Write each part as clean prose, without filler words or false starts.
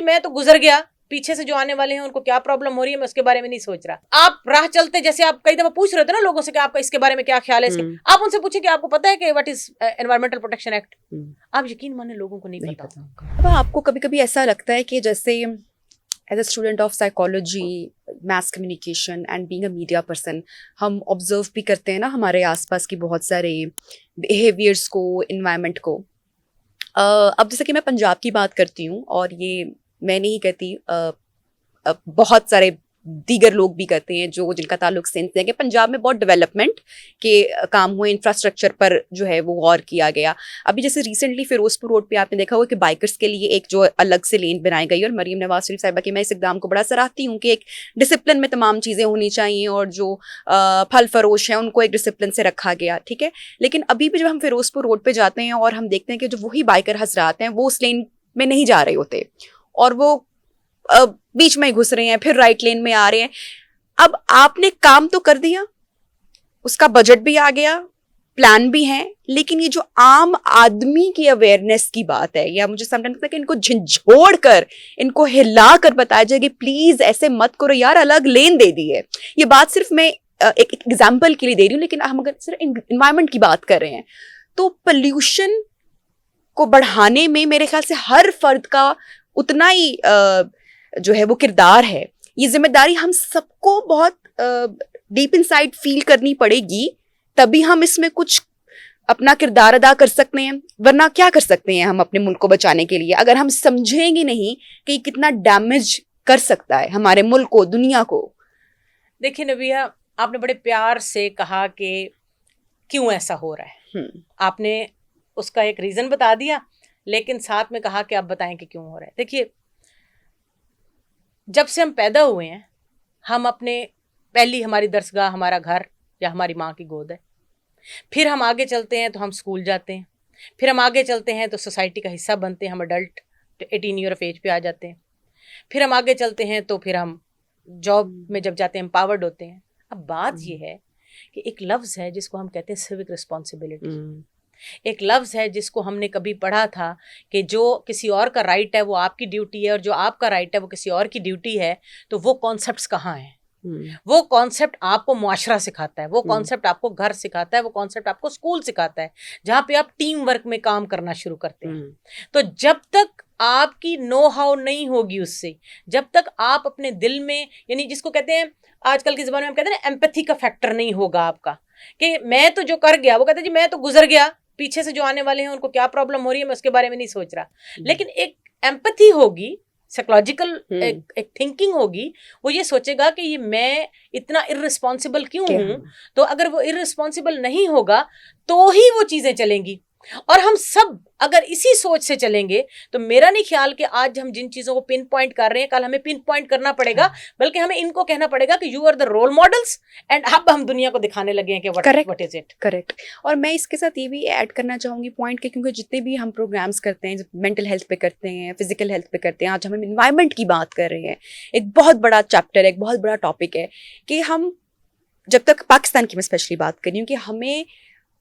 मैं तो गुजर गया, पीछे से जो आने वाले हैं उनको क्या प्रॉब्लम हो रही है मैं उसके बारे में नहीं सोच रहा। आप राह चलते, जैसे आप कई दफा पूछ रहे थे ना लोगों से कि आपका इसके बारे में क्या ख्याल है, आप उनसे पूछे कि आपको पता है कि what is environmental protection act. आप यकीन माने लोगों को नहीं पता। अब आपको कभी कभी ऐसा लगता है कि जैसे as a student of psychology, mass communication and being a media person, हम ऑब्जर्व भी करते हैं ना हमारे आसपास की बहुत सारे बिहेवियर्स को, इन्वायरमेंट को। अब जैसे कि मैं पंजाब की बात करती हूँ, और ये मैं नहीं कहती, बहुत सारे दीगर लोग भी करते हैं जो जिनका ताल्लुक सिंध से है, कि पंजाब में बहुत डेवलपमेंट के काम हुए, इंफ्रास्ट्रक्चर पर जो है वो गौर किया गया। अभी जैसे रिसेंटली फिरोजपुर रोड पे आपने देखा होगा कि बाइकर्स के लिए एक जो अलग से लेन बनाई गई, और मरीम नवाज शरीफ साहिबा की मैं इस इकदाम को बड़ा सराहती हूँ कि एक डिसिप्लिन में तमाम चीज़ें होनी चाहिए, और जो फल फरोश हैं उनको एक डिसिप्लिन से रखा गया, ठीक है। लेकिन अभी भी जब हम फिरोजपुर रोड पर जाते हैं और हम देखते हैं कि जो वही बाइकर हजरात हैं वो उस लेन में नहीं जा रहे होते, और वो बीच में घुस रहे हैं, फिर राइट लेन में आ रहे हैं। अब आपने काम तो कर दिया, उसका बजट भी आ गया, प्लान भी है, लेकिन ये जो आम आदमी की अवेयरनेस की बात है, या मुझे समझ लगता है कि इनको झंझोड़ कर, इनको हिला कर बताया जाए कि प्लीज ऐसे मत करो यार, अलग लेन दे दी है। ये बात सिर्फ मैं एक एग्जाम्पल के लिए दे रही हूँ, लेकिन हम अगर सिर्फ इन्वायरमेंट की बात कर रहे हैं तो पोल्यूशन को बढ़ाने में मेरे ख्याल से हर फर्द का उतना ही जो है वो किरदार है। ये जिम्मेदारी हम सबको बहुत डीप इनसाइड फील करनी पड़ेगी, तभी हम इसमें कुछ अपना किरदार अदा कर सकते हैं। वरना क्या कर सकते हैं हम अपने मुल्क को बचाने के लिए, अगर हम समझेंगे नहीं कि कितना डैमेज कर सकता है हमारे मुल्क को, दुनिया को। देखिए नबिया, आपने बड़े प्यार से कहा कि क्यों ऐसा हो रहा है, आपने उसका एक रीजन बता दिया, लेकिन साथ में कहा कि आप बताएं कि क्यों हो रहा है। देखिए, जब से हम पैदा हुए हैं, हम अपने पहली हमारी दरसगाह हमारा घर या हमारी माँ की गोद है। फिर हम आगे चलते हैं तो हम स्कूल जाते हैं, फिर हम आगे चलते हैं तो सोसाइटी का हिस्सा बनते हैं, हम अडल्ट 18 ईयर ऑफ एज पे आ जाते हैं। फिर हम आगे चलते हैं तो फिर हम जॉब में जब जाते हैं एम्पावर्ड होते हैं। अब बात ये है कि एक लफ्ज़ है जिसको हम कहते हैं सिविक रिस्पॉन्सिबिलिटी। एक लफ्ज़ है जिसको हमने कभी पढ़ा था कि जो किसी और का राइट है वो आपकी ड्यूटी है, और जो आपका राइट है वो किसी और की ड्यूटी है। तो वो कॉन्सेप्ट्स कहाँ हैं? वो कॉन्सेप्ट आपको मुआशरा सिखाता है, वो कॉन्सेप्ट आपको घर सिखाता है, वो कॉन्सेप्ट आपको स्कूल सिखाता है, जहाँ पे आप टीम वर्क में काम करना शुरू करते हैं। तो जब तक आपकी नो हाउ नहीं होगी उससे, जब तक आप अपने दिल में, यानी जिसको कहते हैं आजकल की ज़बान में हम कहते हैं ना, एम्पैथी का फैक्टर नहीं होगा आपका, कि मैं तो जो कर गया, वो कहते हैं जी मैं तो गुजर गया, पीछे से जो आने वाले हैं उनको क्या प्रॉब्लम हो रही है मैं उसके बारे में नहीं सोच रहा। लेकिन एक एम्पैथी होगी, साइकोलॉजिकल एक थिंकिंग होगी, वो ये सोचेगा कि ये मैं इतना इर्रिस्पॉन्सिबल क्यों हूं। तो अगर वो इर्रिस्पॉन्सिबल नहीं होगा तो ही वो चीजें चलेंगी। और हम सब अगर इसी सोच से चलेंगे तो मेरा नहीं ख्याल कि आज हम जिन चीजों को पिन पॉइंट कर रहे हैं कल हमें पिन पॉइंट करना पड़ेगा, बल्कि हमें इनको कहना पड़ेगा कि you are the role models, and अब हम दुनिया को दिखाने लगे हैं कि व्हाट इज इट। करेक्ट। और मैं इसके साथ ये भी ऐड करना चाहूंगी पॉइंट के, क्योंकि जितने भी हम प्रोग्राम्स करते हैं, मेंटल हेल्थ पे करते हैं, फिजिकल हेल्थ पे करते हैं, आज हम एनवायरनमेंट की बात कर रहे हैं, एक बहुत बड़ा चैप्टर है, एक बहुत बड़ा टॉपिक है, कि हम जब तक पाकिस्तान की मैं स्पेशली बात कर रही हूँ कि हमें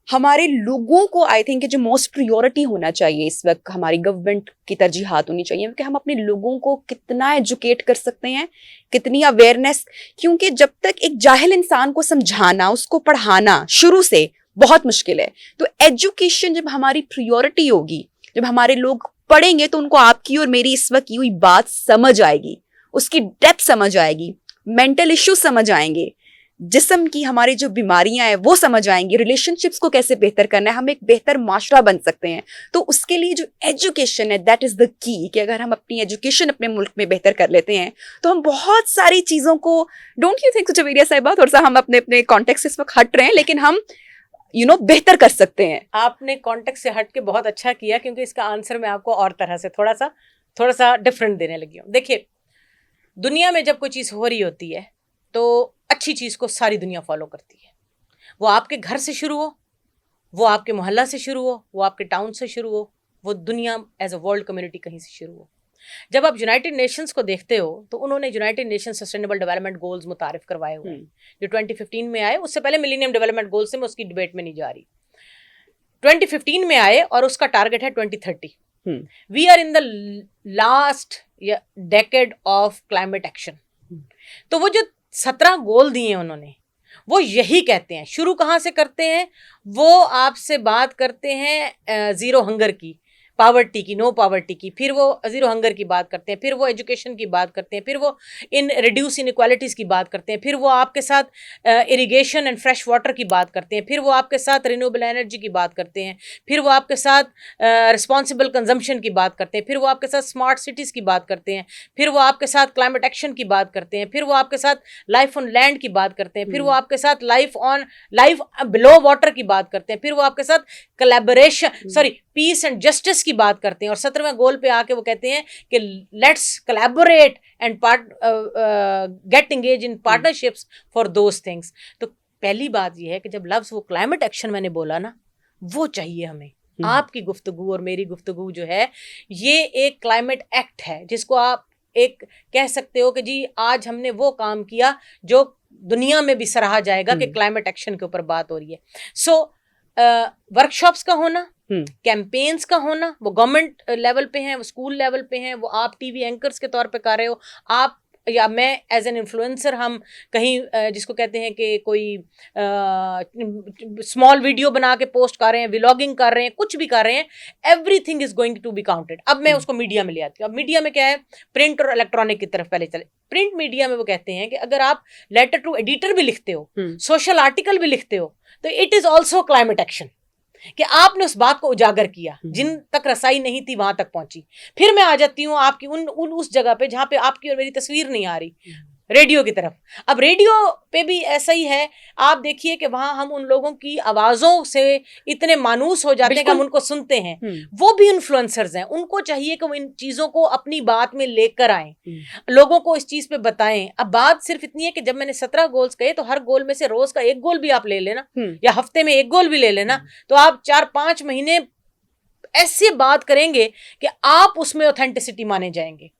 हमारे लोगों को, आई थिंक जो मोस्ट प्रियोरिटी होना चाहिए इस वक्त, हमारी गवर्नमेंट की तरजीहात होनी चाहिए कि हम अपने लोगों को कितना एजुकेट कर सकते हैं, कितनी अवेयरनेस। क्योंकि जब तक एक जाहिल इंसान को समझाना, उसको पढ़ाना शुरू से बहुत मुश्किल है, तो एजुकेशन जब हमारी प्रियोरिटी होगी, जब हमारे लोग पढ़ेंगे तो उनको आपकी और मेरी इस वक्त हुई बात समझ आएगी, उसकी डेप्थ समझ आएगी, मेंटल इश्यू समझ आएंगे, जिस्म की हमारी जो बीमारियां हैं वो समझ आएंगी, रिलेशनशिप्स को कैसे बेहतर करना है, हम एक बेहतर माशरा बन सकते हैं। तो उसके लिए जो एजुकेशन है, दैट इज द की, कि अगर हम अपनी एजुकेशन अपने मुल्क में बेहतर कर लेते हैं तो हम बहुत सारी चीजों को, डोंट यू थिंक जवेरिया साहिबा, थोड़ा सा हम अपने अपने कॉन्टेक्स्ट से इस वक्त हट रहे हैं, लेकिन हम बेहतर कर सकते हैं। आपने कॉन्टेक्स्ट से हट के बहुत अच्छा किया, क्योंकि इसका आंसर मैं आपको और तरह से थोड़ा सा डिफरेंट देने लगी हूँ। देखिए, दुनिया में जब कोई चीज़ हो रही होती है तो अच्छी चीज़ को सारी दुनिया फॉलो करती है। वो आपके घर से शुरू हो, वो आपके मोहल्ला से शुरू हो, वो आपके टाउन से शुरू हो, वो दुनिया एज अ वर्ल्ड कम्युनिटी कहीं से शुरू हो। जब आप यूनाइटेड नेशंस को देखते हो तो उन्होंने United Nation sustainable development goals मुतारिफ करवाए हुए हैं जो 2015 में आए। उससे पहले मिलेनियम डेवलपमेंट गोल्स से मैं उसकी डिबेट में नहीं जा रही। 2015 में आए और उसका टारगेट है 2030। We are in the last या डेकेड ऑफ क्लाइमेट एक्शन। तो वो जो 17 गोल दिए उन्होंने, वो यही कहते हैं। शुरू कहाँ से करते हैं? वो आपसे बात करते हैं जीरो हंगर की, पावर्टी की, नो पावर्टी की, फिर वो जीरो हंगर की बात करते हैं, फिर वो एजुकेशन की बात करते हैं, फिर वो इन रिड्यूस इनइक्वालिटीज़ की बात करते हैं, फिर वो आपके साथ इरिगेशन एंड फ्रेश वाटर की बात करते हैं, फिर वो आपके साथ रिन्यूएबल एनर्जी की बात करते हैं, फिर वो आपके साथ रिस्पॉन्सिबल कंजम्पशन की बात करते हैं, फिर वो आपके साथ स्मार्ट सिटीज़ की बात करते हैं, फिर वो आपके साथ क्लाइमेट एक्शन की बात करते हैं, फिर वो आपके साथ लाइफ ऑन लैंड की बात करते हैं, फिर वो आपके साथ लाइफ बिलो वाटर की बात करते हैं, फिर वो आपके साथ कोलैबोरेशन पीस एंड जस्टिस की बात करते हैं। और 17वें गोल पे आके वो कहते हैं कि let's collaborate and gate engage in partnerships for those things. तो पहली बात ये है कि जब लफ्ज़ वो क्लाइमेट एक्शन मैंने बोला ना, वो चाहिए हमें। आपकी गुफ्तगू और मेरी गुफ्तगू जो है, ये एक क्लाइमेट एक्ट है, जिसको आप एक कह सकते हो कि जी आज हमने वो काम किया जो दुनिया में भी सराहा जाएगा कि क्लाइमेट एक्शन के ऊपर बात हो रही है। सो वर्कशॉप्स का होना, कैंपेन्स का होना, वो गवर्नमेंट लेवल पे हैं, वो स्कूल लेवल पे हैं, वो आप टीवी एंकर्स के तौर पे कर रहे हो, आप या मैं एज एन इन्फ्लुएंसर, हम कहीं जिसको कहते हैं कि कोई स्मॉल वीडियो बना के पोस्ट कर रहे हैं, व्लॉगिंग कर रहे हैं, कुछ भी कर रहे हैं, everything is going to be counted. अब मैं उसको मीडिया में ले आती हूँ। अब मीडिया में क्या है, प्रिंट और इलेक्ट्रॉनिक की तरफ पहले चले। प्रिंट मीडिया में वो कहते हैं कि अगर आप लेटर टू एडिटर भी लिखते हो, सोशल आर्टिकल भी लिखते हो, तो it is also climate action, कि आपने उस बात को उजागर किया, जिन तक रसाई नहीं थी वहां तक पहुंची। फिर मैं आ जाती हूँ आपकी उस जगह पे जहां पे आपकी और मेरी तस्वीर नहीं आ रही, रेडियो की तरफ। अब रेडियो पे भी ऐसा ही है। आप देखिए कि वहां हम उन लोगों की आवाजों से इतने मानूस हो जाते हैं कि हम उनको सुनते हैं। वो भी इन्फ्लुएंसर्स हैं, उनको चाहिए कि वो इन चीजों को अपनी बात में लेकर आए, लोगों को इस चीज पे बताएं। अब बात सिर्फ इतनी है कि जब मैंने 17 गोल्स कहे, तो हर गोल में से रोज का एक गोल भी आप ले लेना, या हफ्ते में एक गोल भी ले लेना, तो आप 4-5 महीने ऐसे बात करेंगे कि आप उसमें ऑथेंटिसिटी माने जाएंगे।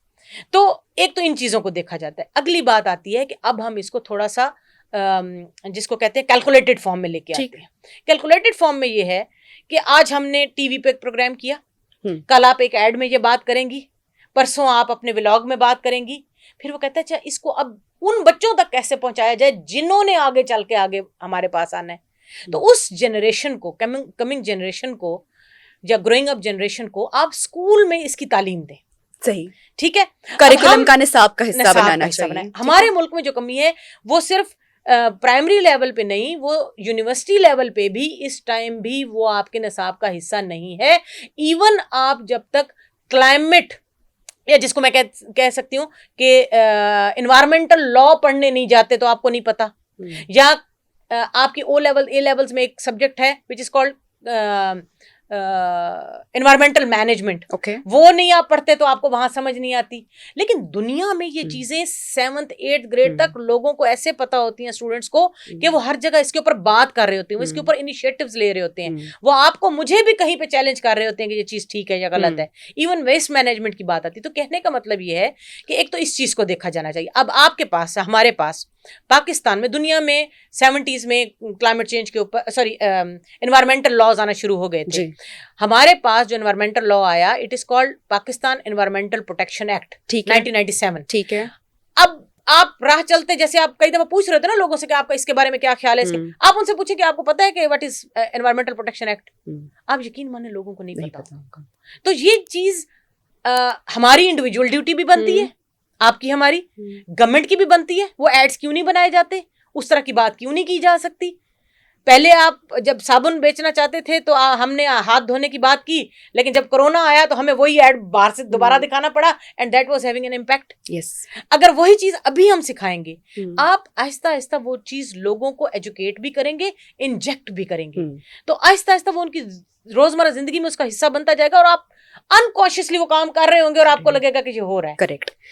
तो एक तो इन चीजों को देखा जाता है। अगली बात आती है कि अब हम इसको थोड़ा सा जिसको कहते हैं कैलकुलेटेड फॉर्म में लेके आते हैं। कैलकुलेटेड फॉर्म में ये है कि आज हमने टीवी पे एक प्रोग्राम किया, कल आप एक ऐड में ये बात करेंगी, परसों आप अपने व्लॉग में बात करेंगी, फिर वो कहता है अच्छा इसको अब उन बच्चों तक कैसे पहुंचाया जाए जिन्होंने आगे चल के आगे हमारे पास आना है। तो उस जनरेशन को, कमिंग जनरेशन को या ग्रोइंग अप जनरेशन को आप स्कूल में इसकी तालीम दें। सही, ठीक है, करिकुलम का निसाब का हिस्सा बनाना चाहिए। हमारे मुल्क में जो कमी है वो सिर्फ प्राइमरी लेवल पे नहीं, वो यूनिवर्सिटी लेवल पे भी इस टाइम भी वो आपके निसाब का हिस्सा नहीं है। इवन आप जब तक क्लाइमेट, या जिसको मैं कह सकती हूँ कि एनवायरमेंटल लॉ पढ़ने नहीं जाते तो आपको नहीं पता। या आपकी ए लेवल्स में एक सब्जेक्ट है which is called environmental management, वो नहीं आप पढ़ते तो आपको वहां समझ नहीं आती। लेकिन दुनिया में ये चीजें 7th 8th ग्रेड तक लोगों को ऐसे पता होती हैं, स्टूडेंट्स को, कि वो हर जगह इसके ऊपर बात कर रहे होते हैं, वो इसके ऊपर इनिशिएटिव्स ले रहे होते हैं, वो आपको मुझे भी कहीं पे चैलेंज कर रहे होते हैं कि ये चीज ठीक है या गलत है। इवन वेस्ट मैनेजमेंट की बात आती है। तो कहने का मतलब ये है कि एक तो इस चीज को देखा जाना चाहिए। अब आपके पास, हमारे पास पाकिस्तान में, दुनिया में 70s में क्लाइमेट चेंज के ऊपर एनवायरमेंटल लॉज आना शुरू हो गए थे। हमारे पास जो एनवायरमेंटल लॉ आया, it is called Pakistan environmental protection act 1997। ठीक है। अब आप राह चलते, जैसे आप कई दफा पूछ रहे थे ना लोगों से कि आपका इसके बारे में क्या ख्याल है, इसके आप उनसे पूछे कि आपको पता है कि what is environmental protection act. आप यकीन माने लोगों को नहीं पता। तो ये चीज हमारी इंडिविजुअल ड्यूटी भी बनती है, आपकी हमारी, गवर्नमेंट की भी बनती है। वो एड्स क्यों नहीं बनाए जाते, उस तरह की बात क्यों नहीं की जा सकती। पहले आप जब साबुन बेचना चाहते थे तो हमने हाथ धोने की बात की, लेकिन जब कोरोना आया तो हमें वही एड बाहर से दोबारा दिखाना पड़ा, and that was having an impact. अगर वही चीज अभी हम सिखाएंगे, आप आहिस्ता आहिस्ता वो चीज लोगों को एजुकेट भी करेंगे, इंजेक्ट भी करेंगे, तो आहिस्ता आहिस्ता वो उनकी रोजमर्रा जिंदगी में उसका हिस्सा बनता जाएगा, और आप अनकॉन्शियसली वो काम कर रहे होंगे और आपको लगेगा कि ये हो रहा है। करेक्ट।